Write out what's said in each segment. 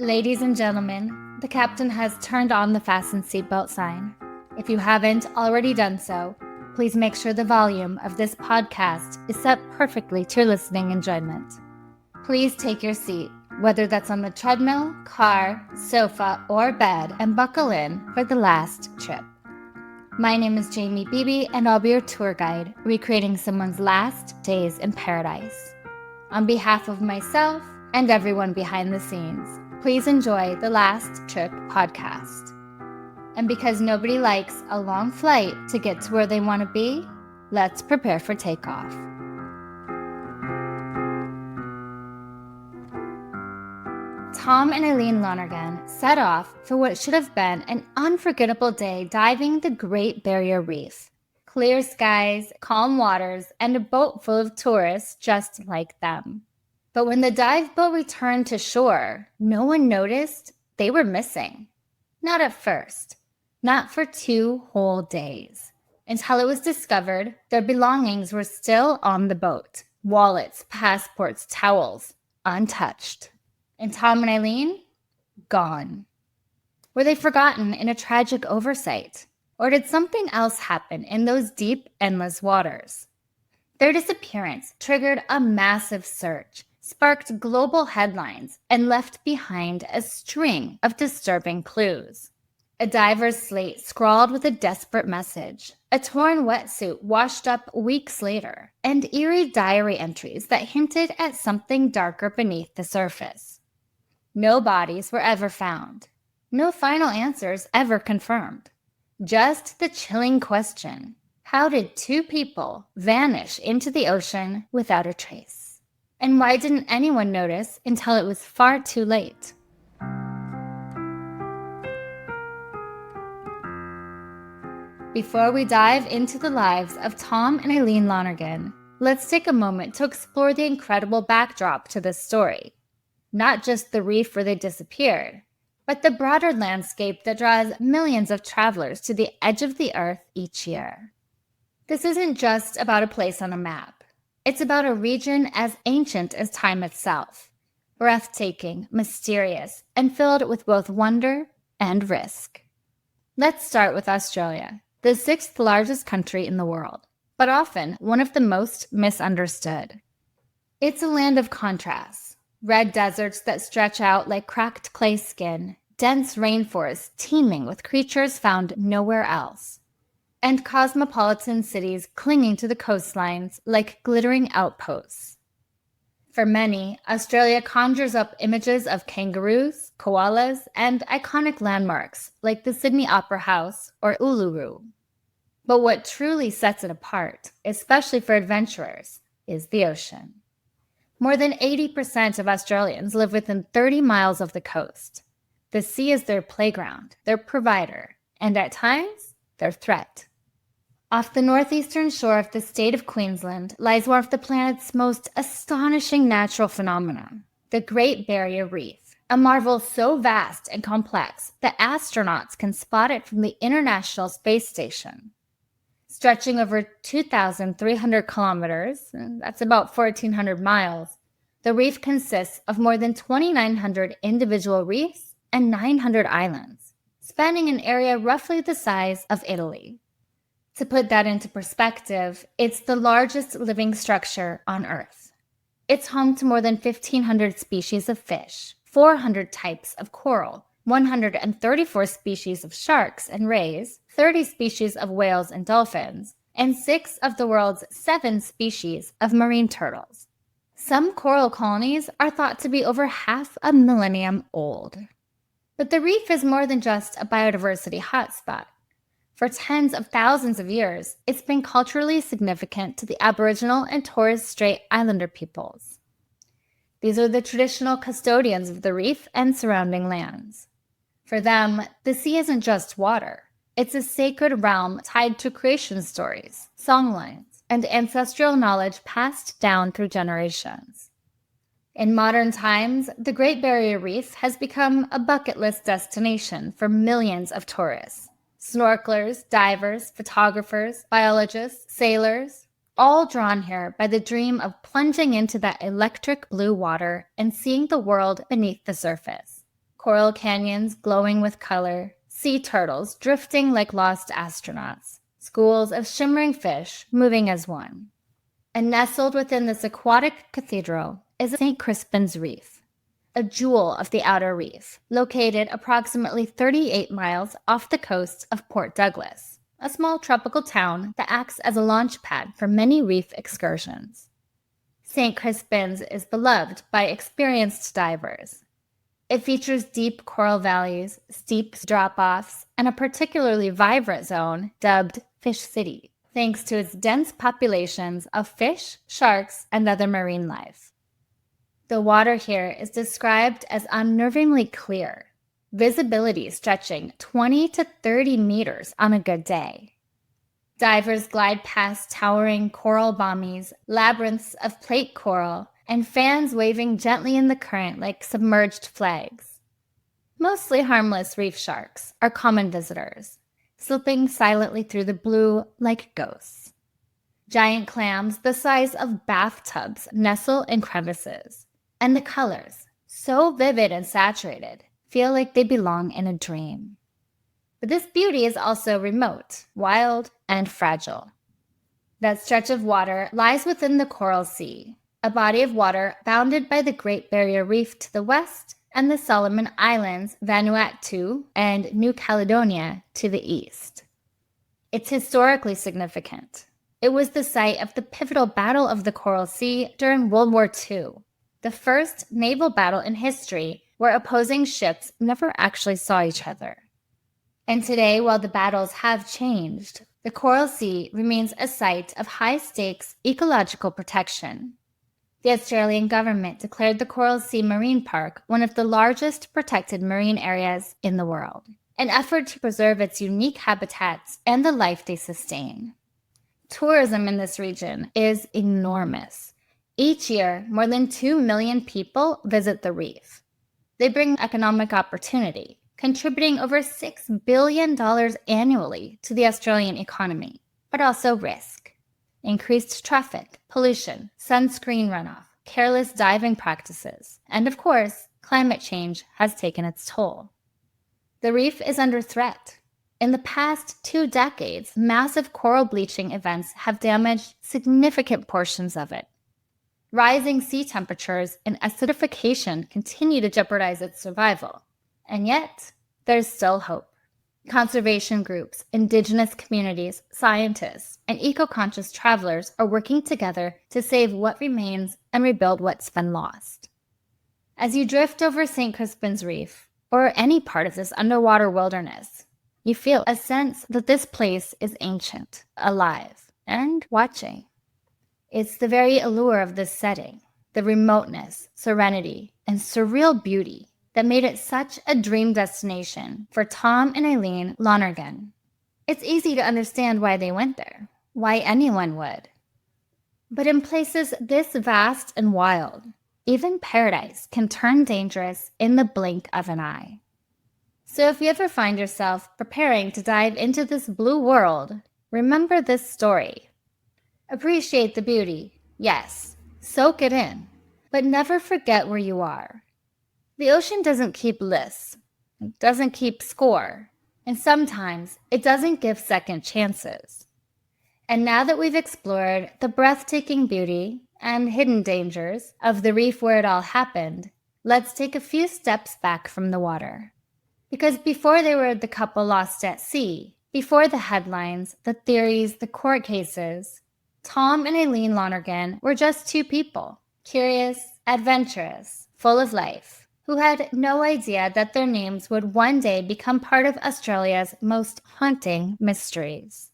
Ladies and gentlemen, the captain has turned on the fasten seatbelt sign. If you haven't already done so, please make sure the volume of this podcast is set perfectly to your listening enjoyment. Please take your seat, whether that's on the treadmill, car, sofa, or bed, and buckle in for the last trip. My name is Jamie Beebe, and I'll be your tour guide, recreating someone's last days in paradise. On behalf of myself and everyone behind the scenes, please enjoy the Last Trip podcast. And because nobody likes a long flight to get to where they want to be, let's prepare for takeoff. Tom and Eileen Lonergan set off for what should have been an unforgettable day diving the Great Barrier Reef. Clear skies, calm waters, and a boat full of tourists just like them. But when the dive boat returned to shore, no one noticed they were missing. Not at first. Not for 2 whole days. Until it was discovered their belongings were still on the boat. Wallets, passports, towels, untouched. And Tom and Eileen? Gone. Were they forgotten in a tragic oversight? Or did something else happen in those deep, endless waters? Their disappearance triggered a massive search, sparked global headlines, and left behind a string of disturbing clues. A diver's slate scrawled with a desperate message, a torn wetsuit washed up weeks later, and eerie diary entries that hinted at something darker beneath the surface. No bodies were ever found. No final answers ever confirmed. Just the chilling question: how did 2 people vanish into the ocean without a trace? And why didn't anyone notice until it was far too late? Before we dive into the lives of Tom and Eileen Lonergan, let's take a moment to explore the incredible backdrop to this story. Not just the reef where they disappeared, but the broader landscape that draws millions of travelers to the edge of the earth each year. This isn't just about a place on a map. It's about a region as ancient as time itself, breathtaking, mysterious, and filled with both wonder and risk. Let's start with Australia, the 6th largest country in the world, but often one of the most misunderstood. It's a land of contrasts. Red deserts that stretch out like cracked clay skin, dense rainforests teeming with creatures found nowhere else, and cosmopolitan cities clinging to the coastlines like glittering outposts. For many, Australia conjures up images of kangaroos, koalas, and iconic landmarks like the Sydney Opera House or Uluru. But what truly sets it apart, especially for adventurers, is the ocean. More than 80% of Australians live within 30 miles of the coast. The sea is their playground, their provider, and at times, their threat. Off the northeastern shore of the state of Queensland lies one of the planet's most astonishing natural phenomena, the Great Barrier Reef, a marvel so vast and complex that astronauts can spot it from the International Space Station. Stretching over 2,300 kilometers, that's about 1,400 miles, the reef consists of more than 2,900 individual reefs and 900 islands, spanning an area roughly the size of Italy. To put that into perspective, it's the largest living structure on Earth. It's home to more than 1,500 species of fish, 400 types of coral, 134 species of sharks and rays, 30 species of whales and dolphins, and 6 of the world's 7 species of marine turtles. Some coral colonies are thought to be over half a millennium old. But the reef is more than just a biodiversity hotspot. For tens of thousands of years, it's been culturally significant to the Aboriginal and Torres Strait Islander peoples. These are the traditional custodians of the reef and surrounding lands. For them, the sea isn't just water. It's a sacred realm tied to creation stories, songlines, and ancestral knowledge passed down through generations. In modern times, the Great Barrier Reef has become a bucket list destination for millions of tourists. Snorkelers, divers, photographers, biologists, sailors, all drawn here by the dream of plunging into that electric blue water and seeing the world beneath the surface. Coral canyons glowing with color, sea turtles drifting like lost astronauts, schools of shimmering fish moving as one. And nestled within this aquatic cathedral is St. Crispin's Reef, a jewel of the outer reef, located approximately 38 miles off the coast of Port Douglas, a small tropical town that acts as a launch pad for many reef excursions. St. Crispin's is beloved by experienced divers. It features deep coral valleys, steep drop-offs, and a particularly vibrant zone dubbed Fish City, thanks to its dense populations of fish, sharks, and other marine life. The water here is described as unnervingly clear, visibility stretching 20 to 30 meters on a good day. Divers glide past towering coral bommies, labyrinths of plate coral, and fans waving gently in the current like submerged flags. Mostly harmless reef sharks are common visitors, slipping silently through the blue like ghosts. Giant clams the size of bathtubs nestle in crevices, and the colors, so vivid and saturated, feel like they belong in a dream. But this beauty is also remote, wild, and fragile. That stretch of water lies within the Coral Sea, a body of water bounded by the Great Barrier Reef to the west and the Solomon Islands, Vanuatu, and New Caledonia to the east. It's historically significant. It was the site of the pivotal Battle of the Coral Sea during World War II, the first naval battle in history where opposing ships never actually saw each other. And today, while the battles have changed, the Coral Sea remains a site of high-stakes ecological protection. The Australian government declared the Coral Sea Marine Park one of the largest protected marine areas in the world, an effort to preserve its unique habitats and the life they sustain. Tourism in this region is enormous. Each year, more than 2 million people visit the reef. They bring economic opportunity, contributing over $6 billion annually to the Australian economy, but also risk. Increased traffic, pollution, sunscreen runoff, careless diving practices, and of course, climate change has taken its toll. The reef is under threat. In the past 2 decades, massive coral bleaching events have damaged significant portions of it. Rising sea temperatures and acidification continue to jeopardize its survival. And yet, there's still hope. Conservation groups, indigenous communities, scientists, and eco-conscious travelers are working together to save what remains and rebuild what's been lost. As you drift over St. Crispin's Reef, or any part of this underwater wilderness, you feel a sense that this place is ancient, alive, and watching. It's the very allure of this setting, the remoteness, serenity, and surreal beauty that made it such a dream destination for Tom and Eileen Lonergan. It's easy to understand why they went there, why anyone would. But in places this vast and wild, even paradise can turn dangerous in the blink of an eye. So if you ever find yourself preparing to dive into this blue world, remember this story. Appreciate the beauty, yes, soak it in, but never forget where you are. The ocean doesn't keep lists, it doesn't keep score, and sometimes it doesn't give second chances. And now that we've explored the breathtaking beauty and hidden dangers of the reef where it all happened, let's take a few steps back from the water. Because before they were the couple lost at sea, before the headlines, the theories, the court cases, Tom and Eileen Lonergan were just 2 people, curious, adventurous, full of life, who had no idea that their names would one day become part of Australia's most haunting mysteries.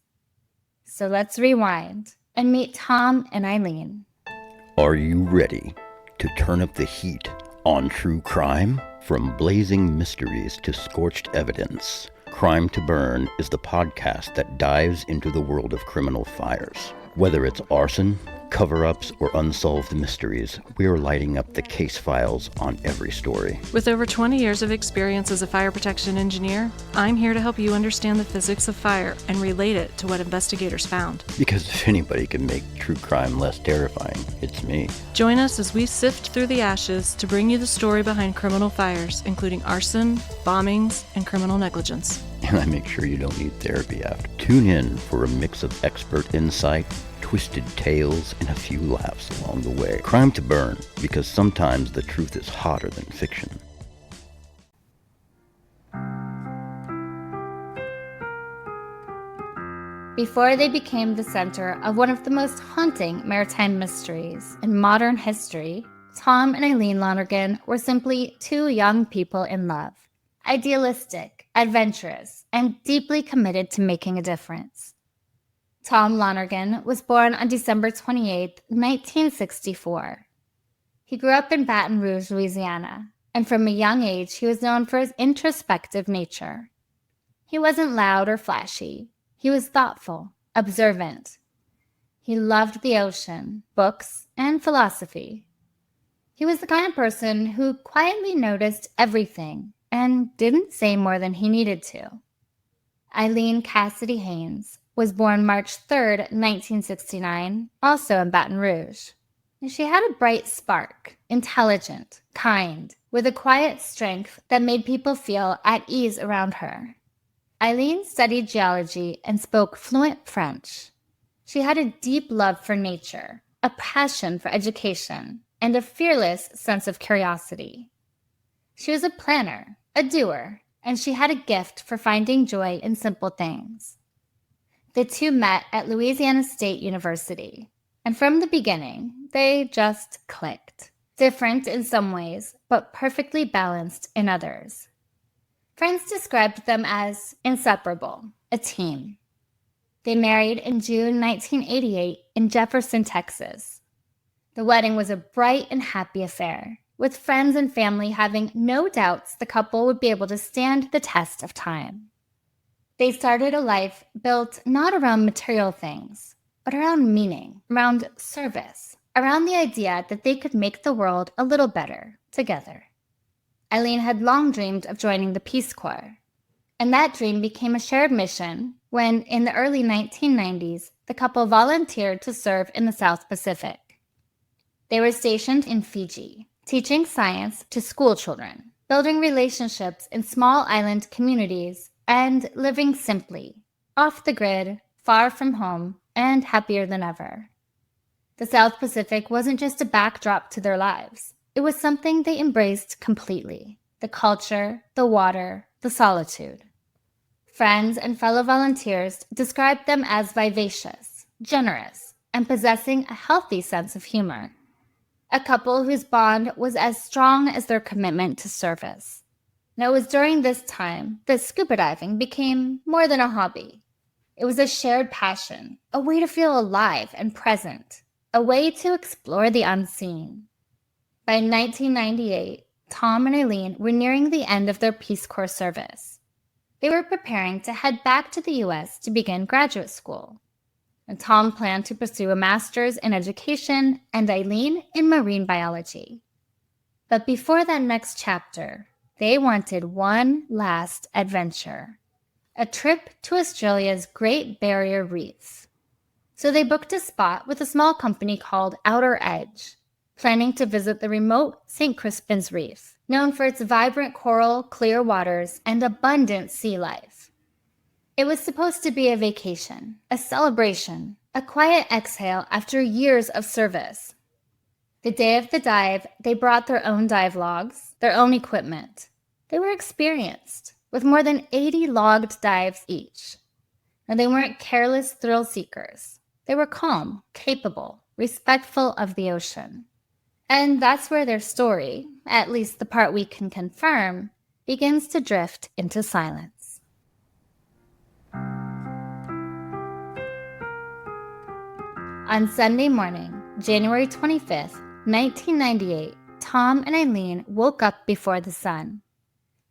So let's rewind and meet Tom and Eileen. Are you ready to turn up the heat on true crime? From blazing mysteries to scorched evidence, Crime to Burn is the podcast that dives into the world of criminal fires. Whether it's arson, cover-ups, or unsolved mysteries, we are lighting up the case files on every story. With over 20 years of experience as a fire protection engineer, I'm here to help you understand the physics of fire and relate it to what investigators found. Because if anybody can make true crime less terrifying, it's me. Join us as we sift through the ashes to bring you the story behind criminal fires, including arson, bombings, and criminal negligence. And I make sure you don't need therapy after. Tune in for a mix of expert insight, twisted tales, and a few laughs along the way. Crime to Burn, because sometimes the truth is hotter than fiction. Before they became the center of one of the most haunting maritime mysteries in modern history, Tom and Eileen Lonergan were simply two young people in love. Idealistic, adventurous, and deeply committed to making a difference. Tom Lonergan was born on December 28, 1964. He grew up in Baton Rouge, Louisiana, and from a young age he was known for his introspective nature. He wasn't loud or flashy. He was thoughtful, observant. He loved the ocean, books, and philosophy. He was the kind of person who quietly noticed everything and didn't say more than he needed to. Eileen Cassidy Haynes was born March 3, 1969, also in Baton Rouge. She had a bright spark, intelligent, kind, with a quiet strength that made people feel at ease around her. Eileen studied geology and spoke fluent French. She had a deep love for nature, a passion for education, and a fearless sense of curiosity. She was a planner, a doer, and she had a gift for finding joy in simple things. The two met at Louisiana State University, and from the beginning, they just clicked. Different in some ways, but perfectly balanced in others. Friends described them as inseparable, a team. They married in June 1988 in Jefferson, Texas. The wedding was a bright and happy affair, with friends and family having no doubts the couple would be able to stand the test of time. They started a life built not around material things, but around meaning, around service, around the idea that they could make the world a little better together. Eileen had long dreamed of joining the Peace Corps, and that dream became a shared mission when, in the early 1990s, the couple volunteered to serve in the South Pacific. They were stationed in Fiji, teaching science to school children, building relationships in small island communities, and living simply, off the grid, far from home, and happier than ever. The South Pacific wasn't just a backdrop to their lives. It was something they embraced completely: the culture, the water, the solitude. Friends and fellow volunteers described them as vivacious, generous, and possessing a healthy sense of humor. A couple whose bond was as strong as their commitment to service. And it was during this time that scuba diving became more than a hobby. It was a shared passion, a way to feel alive and present, a way to explore the unseen. By 1998, Tom and Eileen were nearing the end of their Peace Corps service. They were preparing to head back to the U.S. to begin graduate school. And Tom planned to pursue a master's in education and Eileen in marine biology. But before that next chapter, they wanted one last adventure: a trip to Australia's Great Barrier Reef. So they booked a spot with a small company called Outer Edge, planning to visit the remote St. Crispin's Reef, known for its vibrant coral, clear waters, and abundant sea life. It was supposed to be a vacation, a celebration, a quiet exhale after years of service. The day of the dive, they brought their own dive logs, their own equipment. They were experienced, with more than 80 logged dives each. And they weren't careless thrill seekers. They were calm, capable, respectful of the ocean. And that's where their story, at least the part we can confirm, begins to drift into silence. On Sunday morning, January 25th, 1998, Tom and Eileen woke up before the sun.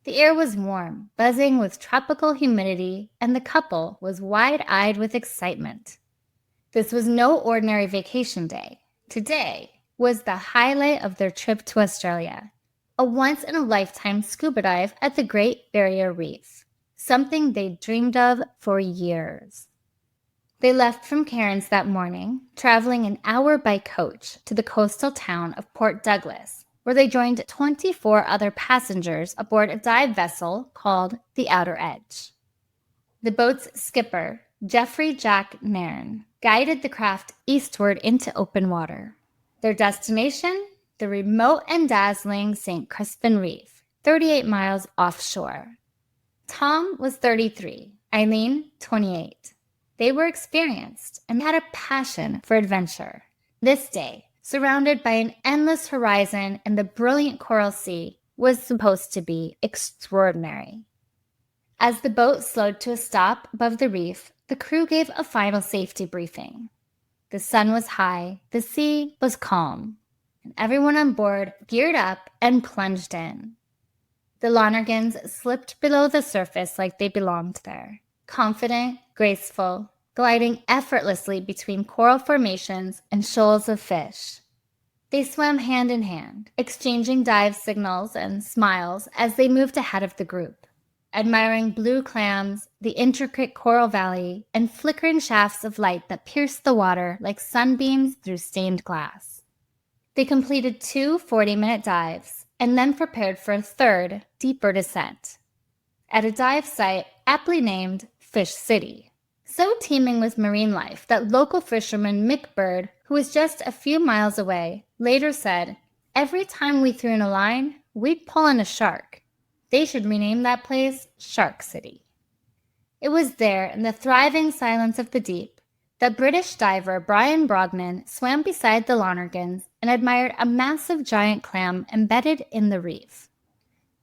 The air was warm, buzzing with tropical humidity, and the couple was wide-eyed with excitement. This was no ordinary vacation day. Today was the highlight of their trip to Australia, a once-in-a-lifetime scuba dive at the Great Barrier Reef, something they'd dreamed of for years. They left from Cairns that morning, traveling an hour by coach to the coastal town of Port Douglas, where they joined 24 other passengers aboard a dive vessel called the Outer Edge. The boat's skipper, Geoffrey Jack Nairn, guided the craft eastward into open water. Their destination? The remote and dazzling St. Crispin Reef, 38 miles offshore. Tom was 33, Eileen 28. They were experienced and had a passion for adventure. This day, surrounded by an endless horizon and the brilliant coral sea, was supposed to be extraordinary. As the boat slowed to a stop above the reef, the crew gave a final safety briefing. The sun was high, the sea was calm, and everyone on board geared up and plunged in. The Lonergans slipped below the surface like they belonged there, confident, graceful, gliding effortlessly between coral formations and shoals of fish. They swam hand in hand, exchanging dive signals and smiles as they moved ahead of the group, admiring blue clams, the intricate coral valley, and flickering shafts of light that pierced the water like sunbeams through stained glass. They completed 2 40-minute dives and then prepared for a third, deeper descent at a dive site aptly named Fish City, so teeming with marine life that local fisherman Mick Bird, who was just a few miles away, later said, "Every time we threw in a line, we'd pull in a shark. They should rename that place Shark City." It was there, in the thriving silence of the deep, that British diver Brian Brognan swam beside the Lonergans and admired a massive giant clam embedded in the reef.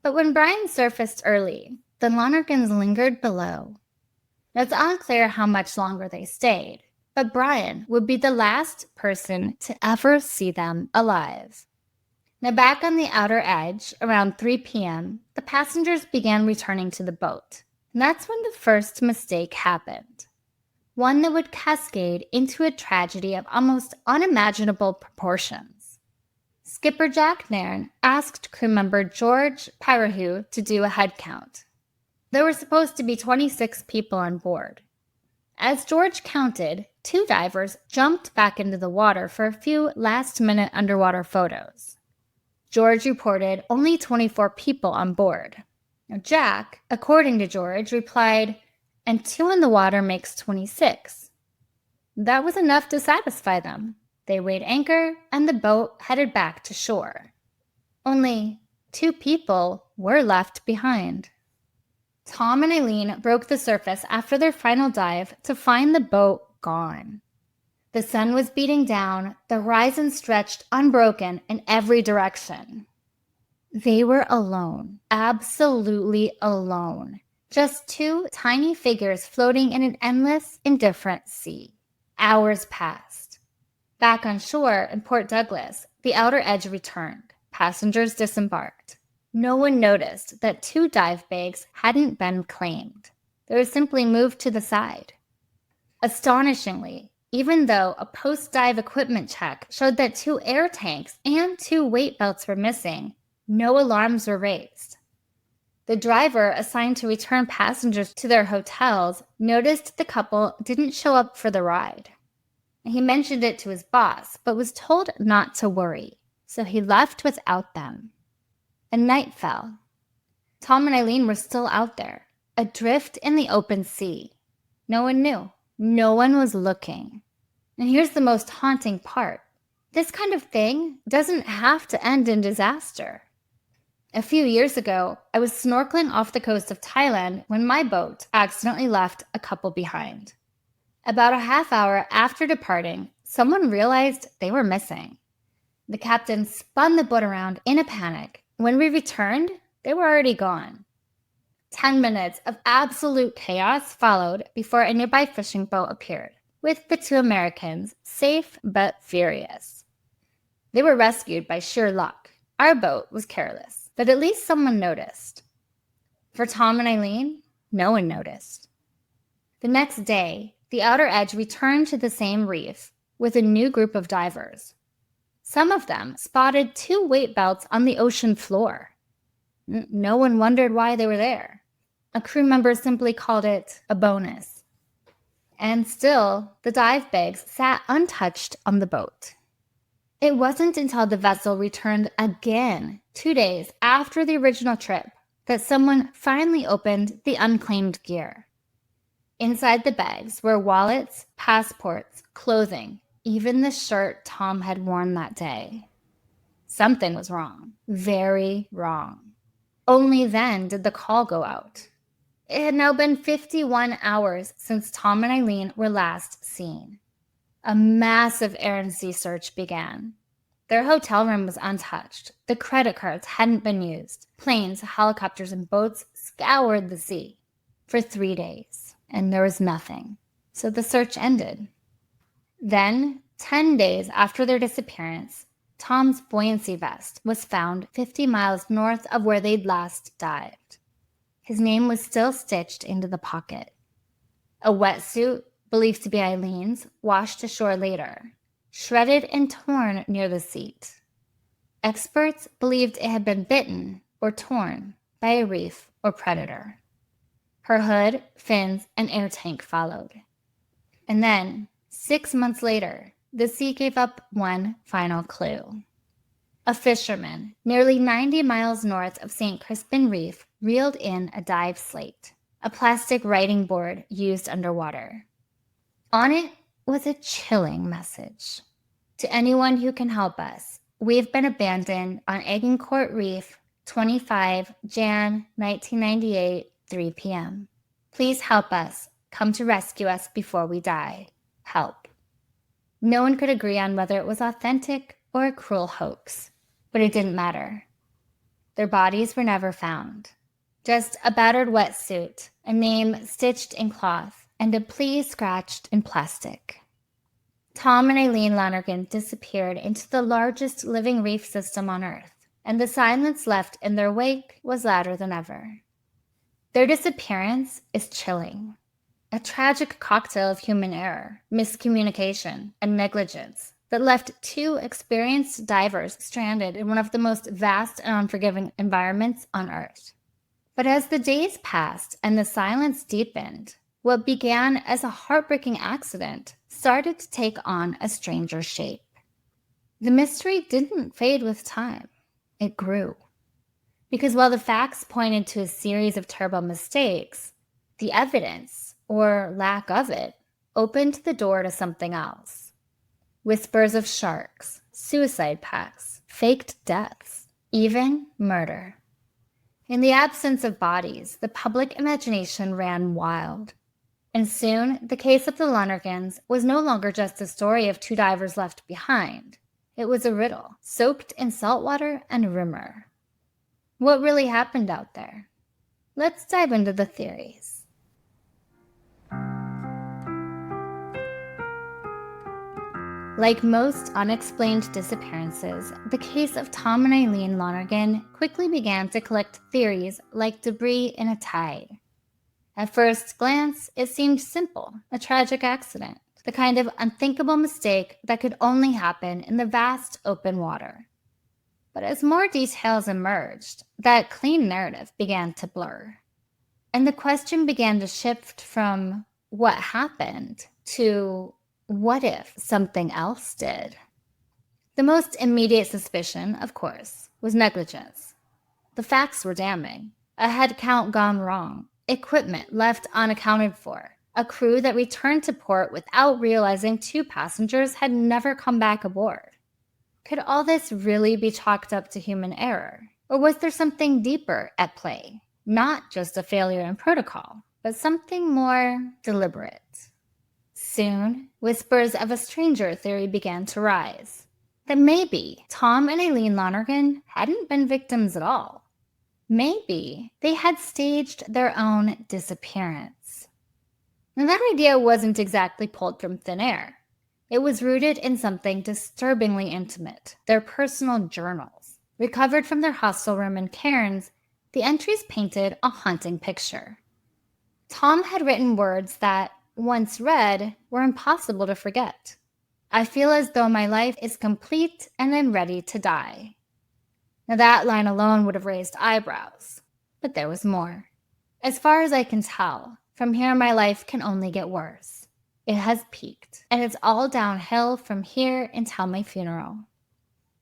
But when Brian surfaced early, the Lonergans lingered below. It's unclear how much longer they stayed, but Brian would be the last person to ever see them alive. Now back on the outer edge, around 3 p.m., the passengers began returning to the boat. And that's when the first mistake happened. One that would cascade into a tragedy of almost unimaginable proportions. Skipper Jack Nairn asked crew member George Parahu to do a head count. There were supposed to be 26 people on board. As George counted, 2 divers jumped back into the water for a few last-minute underwater photos. George reported only 24 people on board. Now Jack, according to George, replied, "And 2 in the water makes 26. That was enough to satisfy them. They weighed anchor, and the boat headed back to shore. Only 2 people were left behind. Tom and Eileen broke the surface after their final dive to find the boat gone. The sun was beating down, the horizon stretched unbroken in every direction. They were alone, absolutely alone. Just 2 tiny figures floating in an endless, indifferent sea. Hours passed. Back on shore in Port Douglas, the Outer Edge returned. Passengers disembarked. No one noticed that 2 dive bags hadn't been claimed. They were simply moved to the side. Astonishingly, even though a post-dive equipment check showed that 2 air tanks and 2 weight belts were missing, no alarms were raised. The driver assigned to return passengers to their hotels noticed the couple didn't show up for the ride. He mentioned it to his boss, but was told not to worry, so he left without them. And night fell. Tom and Eileen were still out there, adrift in the open sea. No one knew. No one was looking. And here's the most haunting part. This kind of thing doesn't have to end in disaster. A few years ago, I was snorkeling off the coast of Thailand when my boat accidentally left a couple behind. About a half hour after departing, someone realized they were missing. The captain spun the boat around in a panic. When we returned, they were already gone. 10 minutes of absolute chaos followed before a nearby fishing boat appeared, with the 2 Americans, safe but furious. They were rescued by sheer luck. Our boat was careless, but at least someone noticed. For Tom and Eileen, no one noticed. The next day, the outer edge returned to the same reef with a new group of divers. Some of them spotted 2 weight belts on the ocean floor. No one wondered why they were there. A crew member simply called it a bonus. And still, the dive bags sat untouched on the boat. It wasn't until the vessel returned again 2 days after the original trip that someone finally opened the unclaimed gear. Inside the bags were wallets, passports, clothing, even the shirt Tom had worn that day. Something was wrong. Very wrong. Only then did the call go out. It had now been 51 hours since Tom and Eileen were last seen. A massive air and sea search began. Their hotel room was untouched. The credit cards hadn't been used. Planes, helicopters, and boats scoured the sea for 3 days, and there was nothing. So the search ended. Then, 10 days after their disappearance, Tom's buoyancy vest was found 50 miles north of where they'd last dived. His name was still stitched into the pocket. A wetsuit, believed to be Eileen's, washed ashore later, shredded and torn near the seat. Experts believed it had been bitten or torn by a reef or predator. Her hood, fins, and air tank followed. And then, 6 months later, the sea gave up one final clue. A fisherman, nearly 90 miles north of St. Crispin Reef, reeled in a dive slate, a plastic writing board used underwater. On it was a chilling message. To anyone who can help us, we've been abandoned on Agincourt Reef, 25 Jan 1998, 3 p.m. Please help us. Come to rescue us before we die. Help. No one could agree on whether it was authentic or a cruel hoax, but it didn't matter. Their bodies were never found. Just a battered wetsuit, a name stitched in cloth, and a plea scratched in plastic. Tom and Eileen Lonergan disappeared into the largest living reef system on Earth, and the silence left in their wake was louder than ever. Their disappearance is chilling. A tragic cocktail of human error, miscommunication, and negligence that left 2 experienced divers stranded in one of the most vast and unforgiving environments on Earth. But as the days passed and the silence deepened, what began as a heartbreaking accident started to take on a stranger shape. The mystery didn't fade with time. It grew. Because while the facts pointed to a series of terrible mistakes, the evidence, or lack of it, opened the door to something else. Whispers of sharks, suicide pacts, faked deaths, even murder. In the absence of bodies, the public imagination ran wild. And soon, the case of the Lonergans was no longer just a story of 2 divers left behind. It was a riddle, soaked in saltwater and rumor. What really happened out there? Let's dive into the theories. Like most unexplained disappearances, the case of Tom and Eileen Lonergan quickly began to collect theories like debris in a tide. At first glance, it seemed simple, a tragic accident, the kind of unthinkable mistake that could only happen in the vast open water. But as more details emerged, that clean narrative began to blur. And the question began to shift from what happened to what if something else did? The most immediate suspicion, of course, was negligence. The facts were damning. A head count gone wrong, equipment left unaccounted for, a crew that returned to port without realizing 2 passengers had never come back aboard. Could all this really be chalked up to human error? Or was there something deeper at play? Not just a failure in protocol, but something more deliberate. Soon, whispers of a stranger theory began to rise. That maybe Tom and Eileen Lonergan hadn't been victims at all. Maybe they had staged their own disappearance. Now, that idea wasn't exactly pulled from thin air. It was rooted in something disturbingly intimate, their personal journals. Recovered from their hostel room in Cairns, the entries painted a haunting picture. Tom had written words that, once read, were impossible to forget. I feel as though my life is complete and I'm ready to die. Now that line alone would have raised eyebrows, but there was more. As far as I can tell, from here my life can only get worse. It has peaked, and it's all downhill from here until my funeral.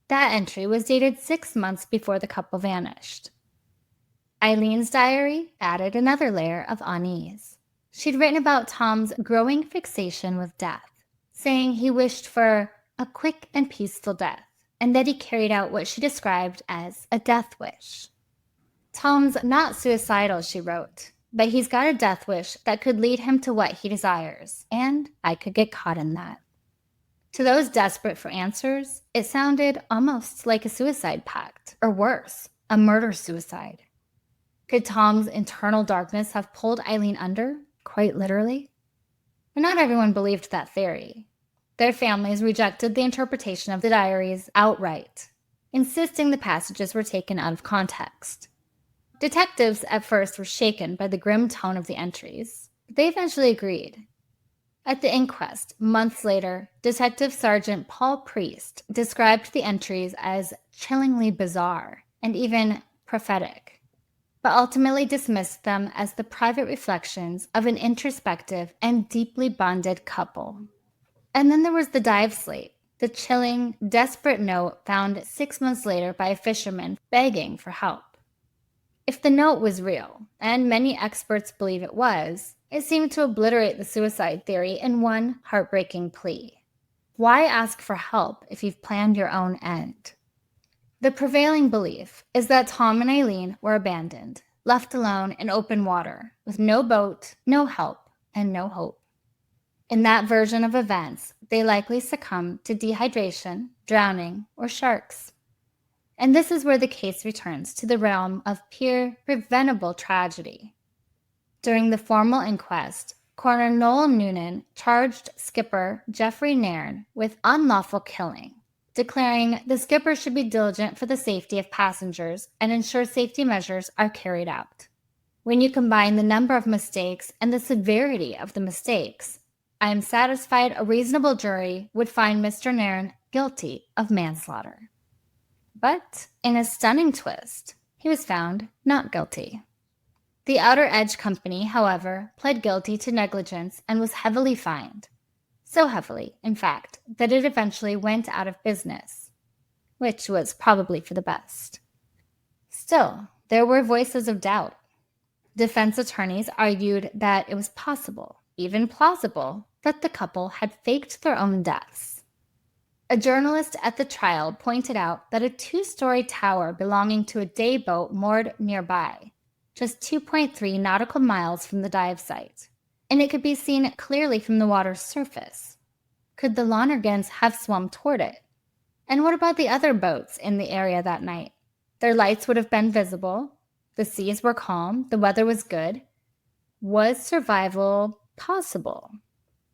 That entry was dated 6 months before the couple vanished. Eileen's diary added another layer of unease. She'd written about Tom's growing fixation with death, saying he wished for a quick and peaceful death, and that he carried out what she described as a death wish. Tom's not suicidal, she wrote, but he's got a death wish that could lead him to what he desires, and I could get caught in that. To those desperate for answers, it sounded almost like a suicide pact, or worse, a murder-suicide. Could Tom's internal darkness have pulled Eileen under, quite literally? But not everyone believed that theory. Their families rejected the interpretation of the diaries outright, insisting the passages were taken out of context. Detectives at first were shaken by the grim tone of the entries, but they eventually agreed. At the inquest, months later, Detective Sergeant Paul Priest described the entries as chillingly bizarre and even prophetic, but ultimately dismissed them as the private reflections of an introspective and deeply bonded couple. And then there was the dive slate, the chilling, desperate note found 6 months later by a fisherman begging for help. If the note was real, and many experts believe it was, it seemed to obliterate the suicide theory in one heartbreaking plea. Why ask for help if you've planned your own end? The prevailing belief is that Tom and Eileen were abandoned, left alone in open water, with no boat, no help, and no hope. In that version of events, they likely succumbed to dehydration, drowning, or sharks. And this is where the case returns to the realm of pure, preventable tragedy. During the formal inquest, Coroner Noel Noonan charged skipper Jeffrey Nairn with unlawful killing, declaring the skipper should be diligent for the safety of passengers and ensure safety measures are carried out. When you combine the number of mistakes and the severity of the mistakes, I am satisfied a reasonable jury would find Mr. Nairn guilty of manslaughter. But in a stunning twist, he was found not guilty. The Outer Edge Company, however, pled guilty to negligence and was heavily fined. So heavily, in fact, that it eventually went out of business, which was probably for the best. Still, there were voices of doubt. Defense attorneys argued that it was possible, even plausible, that the couple had faked their own deaths. A journalist at the trial pointed out that a 2-story tower belonging to a day boat moored nearby, just 2.3 nautical miles from the dive site, and it could be seen clearly from the water's surface. Could the Lonergans have swum toward it? And what about the other boats in the area that night? Their lights would have been visible. The seas were calm. The weather was good. Was survival possible?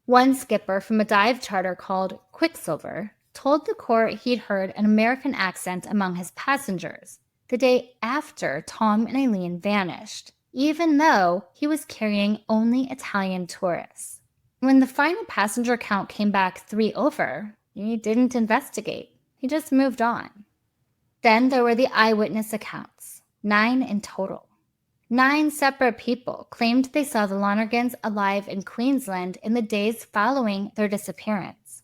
One skipper from a dive charter called Quicksilver told the court he'd heard an American accent among his passengers the day after Tom and Eileen vanished, even though he was carrying only Italian tourists. When the final passenger count came back 3 over, he didn't investigate. He just moved on. Then there were the eyewitness accounts, 9 in total. 9 separate people claimed they saw the Lonergans alive in Queensland in the days following their disappearance.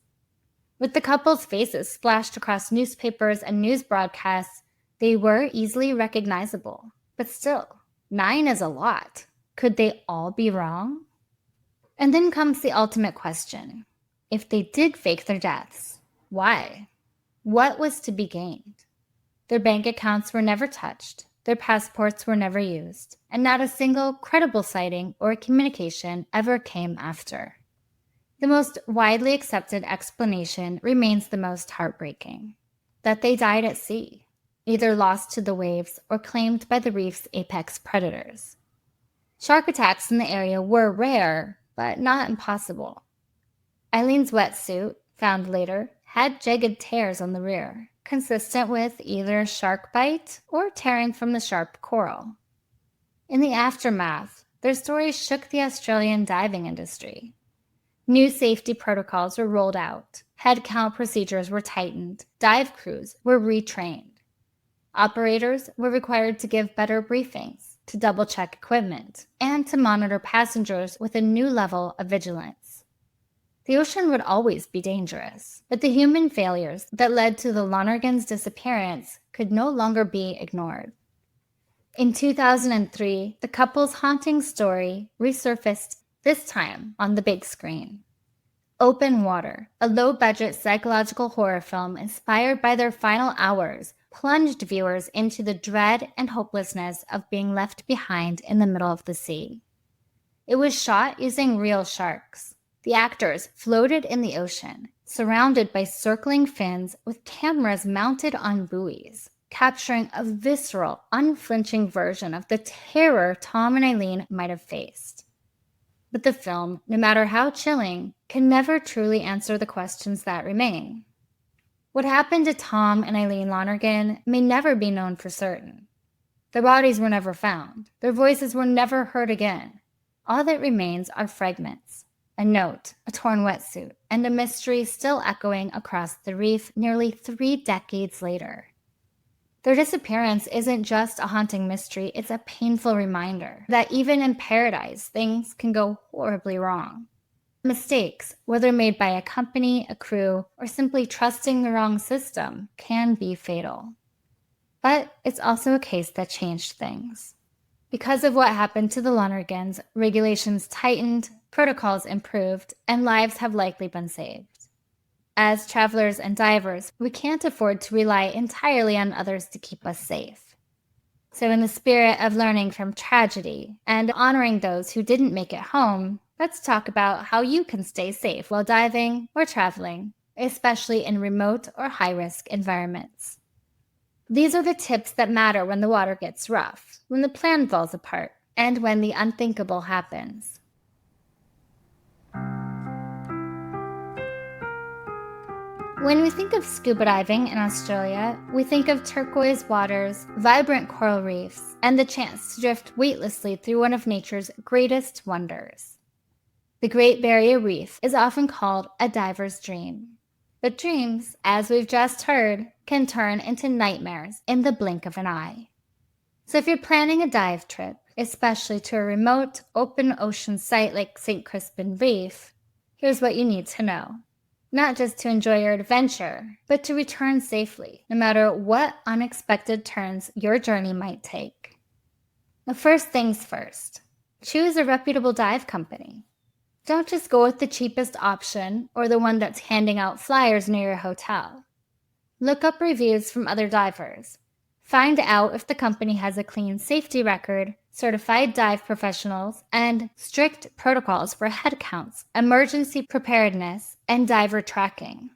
With the couple's faces splashed across newspapers and news broadcasts, they were easily recognizable. But still, 9 is a lot. Could they all be wrong? And then comes the ultimate question. If they did fake their deaths, why? What was to be gained? Their bank accounts were never touched, their passports were never used, and not a single credible sighting or communication ever came after. The most widely accepted explanation remains the most heartbreaking, that they died at sea, either lost to the waves or claimed by the reef's apex predators. Shark attacks in the area were rare, but not impossible. Eileen's wetsuit, found later, had jagged tears on the rear, consistent with either a shark bite or tearing from the sharp coral. In the aftermath, their story shook the Australian diving industry. New safety protocols were rolled out, head count procedures were tightened, dive crews were retrained. Operators were required to give better briefings, to double-check equipment, and to monitor passengers with a new level of vigilance. The ocean would always be dangerous, but the human failures that led to the Lonergans' disappearance could no longer be ignored. In 2003, the couple's haunting story resurfaced, this time on the big screen. Open Water, a low-budget psychological horror film inspired by their final hours, plunged viewers into the dread and hopelessness of being left behind in the middle of the sea. It was shot using real sharks. The actors floated in the ocean, surrounded by circling fins with cameras mounted on buoys, capturing a visceral, unflinching version of the terror Tom and Eileen might have faced. But the film, no matter how chilling, can never truly answer the questions that remain. What happened to Tom and Eileen Lonergan may never be known for certain. Their bodies were never found. Their voices were never heard again. All that remains are fragments, a note, a torn wetsuit, and a mystery still echoing across the reef nearly 3 decades later. Their disappearance isn't just a haunting mystery, it's a painful reminder that even in paradise, things can go horribly wrong. Mistakes, whether made by a company, a crew, or simply trusting the wrong system, can be fatal. But it's also a case that changed things. Because of what happened to the Lonergans, regulations tightened, protocols improved, and lives have likely been saved. As travelers and divers, we can't afford to rely entirely on others to keep us safe. So in the spirit of learning from tragedy and honoring those who didn't make it home, let's talk about how you can stay safe while diving or traveling, especially in remote or high-risk environments. These are the tips that matter when the water gets rough, when the plan falls apart, and when the unthinkable happens. When we think of scuba diving in Australia, we think of turquoise waters, vibrant coral reefs, and the chance to drift weightlessly through one of nature's greatest wonders. The Great Barrier Reef is often called a diver's dream. But dreams, as we've just heard, can turn into nightmares in the blink of an eye. So if you're planning a dive trip, especially to a remote, open ocean site like St. Crispin Reef, here's what you need to know. Not just to enjoy your adventure, but to return safely, no matter what unexpected turns your journey might take. The first things first, choose a reputable dive company. Don't just go with the cheapest option or the one that's handing out flyers near your hotel. Look up reviews from other divers. Find out if the company has a clean safety record, certified dive professionals, and strict protocols for head counts, emergency preparedness, and diver tracking.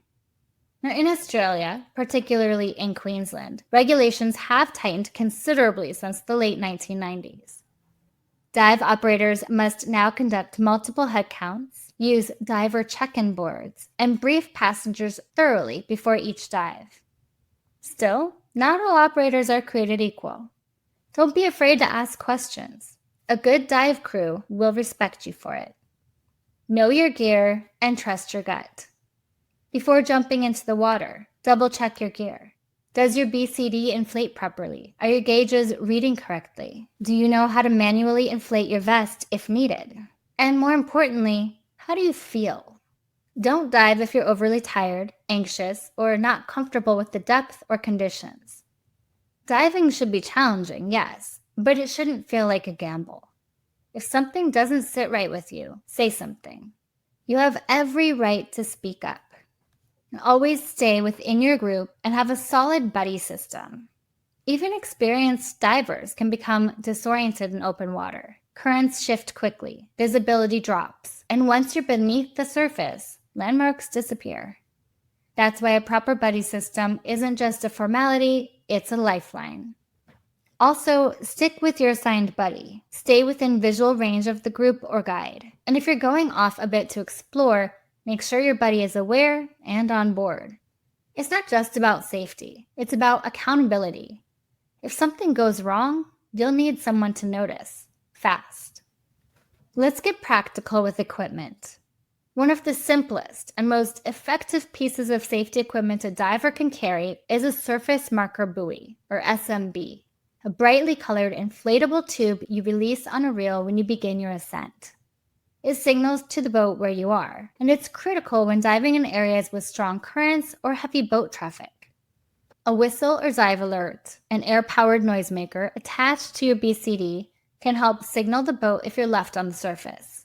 Now, in Australia, particularly in Queensland, regulations have tightened considerably since the late 1990s. Dive operators must now conduct multiple head counts, use diver check-in boards, and brief passengers thoroughly before each dive. Still, not all operators are created equal. Don't be afraid to ask questions. A good dive crew will respect you for it. Know your gear and trust your gut. Before jumping into the water, double-check your gear. Does your BCD inflate properly? Are your gauges reading correctly? Do you know how to manually inflate your vest if needed? And more importantly, how do you feel? Don't dive if you're overly tired, anxious, or not comfortable with the depth or conditions. Diving should be challenging, yes, but it shouldn't feel like a gamble. If something doesn't sit right with you, say something. You have every right to speak up. Always stay within your group and have a solid buddy system. Even experienced divers can become disoriented in open water. Currents shift quickly, visibility drops, and once you're beneath the surface, landmarks disappear. That's why a proper buddy system isn't just a formality, it's a lifeline. Also, stick with your assigned buddy. Stay within visual range of the group or guide. And if you're going off a bit to explore, make sure your buddy is aware and on board. It's not just about safety, it's about accountability. If something goes wrong, you'll need someone to notice, fast. Let's get practical with equipment. One of the simplest and most effective pieces of safety equipment a diver can carry is a surface marker buoy, or SMB, a brightly colored inflatable tube you release on a reel when you begin your ascent. It signals to the boat where you are, and it's critical when diving in areas with strong currents or heavy boat traffic. A whistle or dive alert, an air-powered noisemaker attached to your BCD, can help signal the boat if you're left on the surface.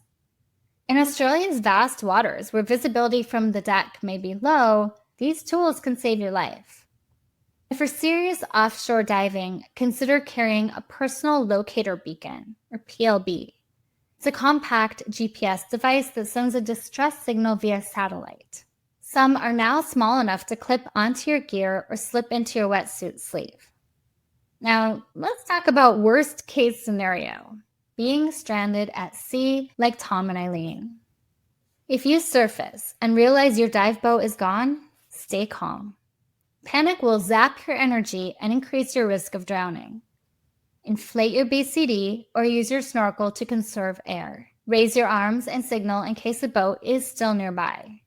In Australia's vast waters, where visibility from the deck may be low, these tools can save your life. If you're serious offshore diving, consider carrying a personal locator beacon, or PLB. It's a compact GPS device that sends a distress signal via satellite. Some are now small enough to clip onto your gear or slip into your wetsuit sleeve. Now, let's talk about worst case scenario, being stranded at sea like Tom and Eileen. If you surface and realize your dive boat is gone, stay calm. Panic will zap your energy and increase your risk of drowning. Inflate your BCD or use your snorkel to conserve air. Raise your arms and signal in case the boat is still nearby.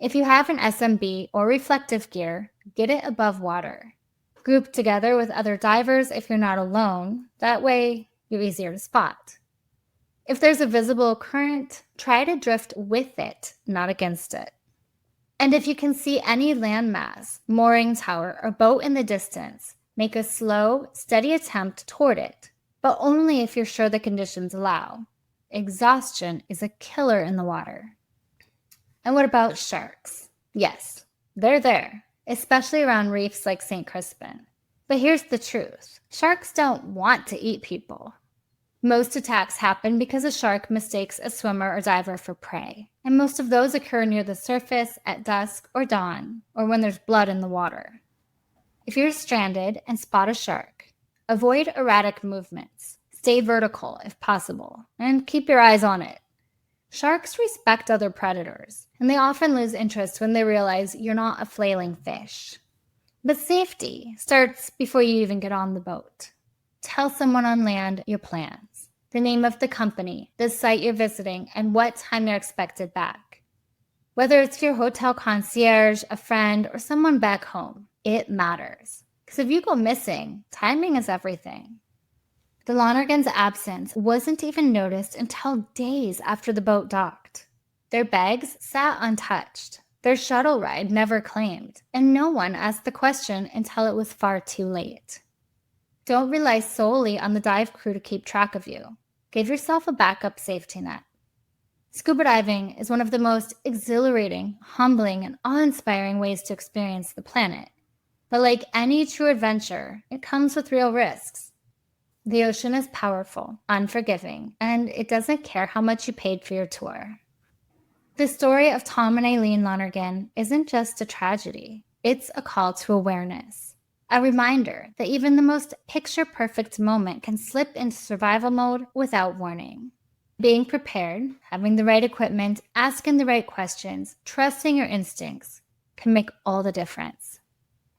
If you have an SMB or reflective gear, get it above water. Group together with other divers if you're not alone. That way, you're easier to spot. If there's a visible current, try to drift with it, not against it. And if you can see any landmass, mooring tower, or boat in the distance, make a slow, steady attempt toward it, but only if you're sure the conditions allow. Exhaustion is a killer in the water. And what about sharks? Yes, they're there, especially around reefs like St. Crispin. But here's the truth. Sharks don't want to eat people. Most attacks happen because a shark mistakes a swimmer or diver for prey, and most of those occur near the surface at dusk or dawn, or when there's blood in the water. If you're stranded and spot a shark, avoid erratic movements. Stay vertical if possible, and keep your eyes on it. Sharks respect other predators, and they often lose interest when they realize you're not a flailing fish. But safety starts before you even get on the boat. Tell someone on land your plans, the name of the company, the site you're visiting, and what time you're expected back. Whether it's your hotel concierge, a friend, or someone back home, it matters. Because if you go missing, timing is everything. The Lonergan's absence wasn't even noticed until days after the boat docked. Their bags sat untouched, their shuttle ride never claimed, and no one asked the question until it was far too late. Don't rely solely on the dive crew to keep track of you. Give yourself a backup safety net. Scuba diving is one of the most exhilarating, humbling, and awe-inspiring ways to experience the planet. But like any true adventure, it comes with real risks. The ocean is powerful, unforgiving, and it doesn't care how much you paid for your tour. The story of Tom and Eileen Lonergan isn't just a tragedy. It's a call to awareness. A reminder that even the most picture-perfect moment can slip into survival mode without warning. Being prepared, having the right equipment, asking the right questions, trusting your instincts can make all the difference.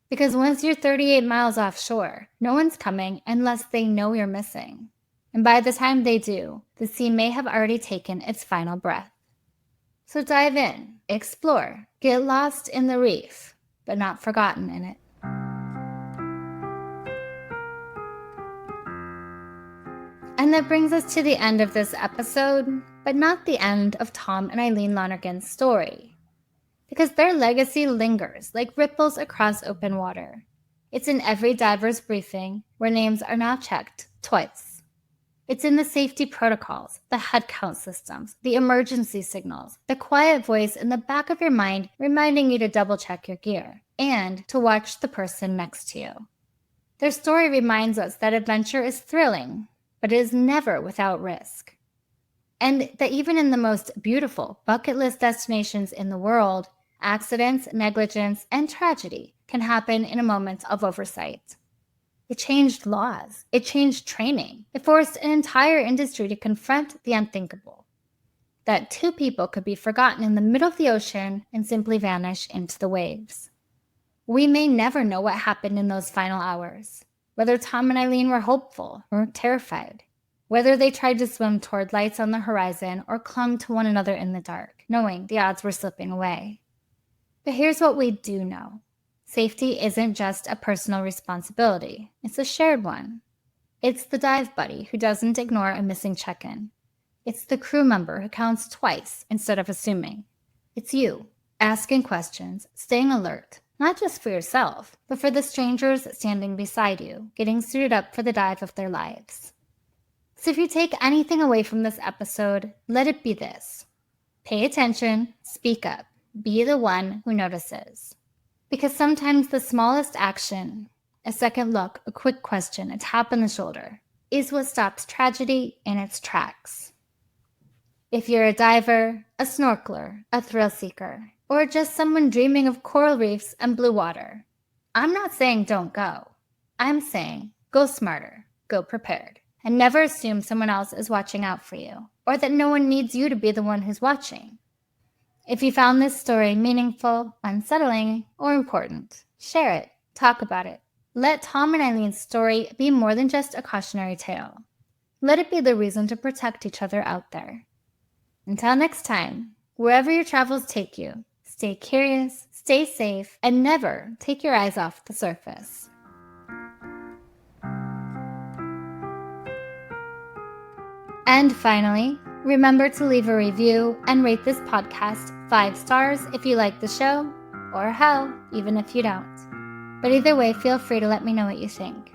Because once you're 38 miles offshore, no one's coming unless they know you're missing. And by the time they do, the sea may have already taken its final breath. So dive in, explore, get lost in the reef, but not forgotten in it. And that brings us to the end of this episode, but not the end of Tom and Eileen Lonergan's story. Because their legacy lingers like ripples across open water. It's in every diver's briefing where names are now checked twice. It's in the safety protocols, the head count systems, the emergency signals, the quiet voice in the back of your mind reminding you to double check your gear, and to watch the person next to you. Their story reminds us that adventure is thrilling, but it is never without risk. And that even in the most beautiful bucket list destinations in the world, accidents, negligence, and tragedy can happen in a moment of oversight. It changed laws. It changed training. It forced an entire industry to confront the unthinkable. That two people could be forgotten in the middle of the ocean and simply vanish into the waves. We may never know what happened in those final hours. Whether Tom and Eileen were hopeful or terrified. Whether they tried to swim toward lights on the horizon or clung to one another in the dark, knowing the odds were slipping away. But here's what we do know. Safety isn't just a personal responsibility, it's a shared one. It's the dive buddy who doesn't ignore a missing check-in. It's the crew member who counts twice instead of assuming. It's you, asking questions, staying alert, not just for yourself, but for the strangers standing beside you, getting suited up for the dive of their lives. So if you take anything away from this episode, let it be this. Pay attention, speak up, be the one who notices. Because sometimes the smallest action, a second look, a quick question, a tap on the shoulder, is what stops tragedy in its tracks. If you're a diver, a snorkeler, a thrill seeker, or just someone dreaming of coral reefs and blue water, I'm not saying don't go. I'm saying go smarter, go prepared, and never assume someone else is watching out for you, or that no one needs you to be the one who's watching. If you found this story meaningful, unsettling, or important, share it, talk about it. Let Tom and Eileen's story be more than just a cautionary tale. Let it be the reason to protect each other out there. Until next time, wherever your travels take you, stay curious, stay safe, and never take your eyes off the surface. And finally, remember to leave a review and rate this podcast 5 stars if you like the show, or hell, even if you don't. But either way, feel free to let me know what you think.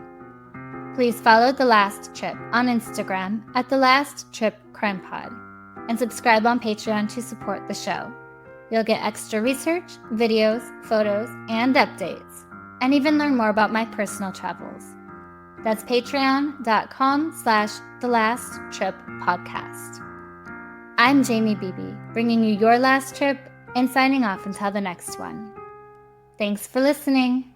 Please follow The Last Trip on Instagram at The Last Trip Crime Pod, and subscribe on Patreon to support the show. You'll get extra research, videos, photos, and updates, and even learn more about my personal travels. That's patreon.com/thelasttrippodcast. I'm Jamie Beebe, bringing you your last trip and signing off until the next one. Thanks for listening.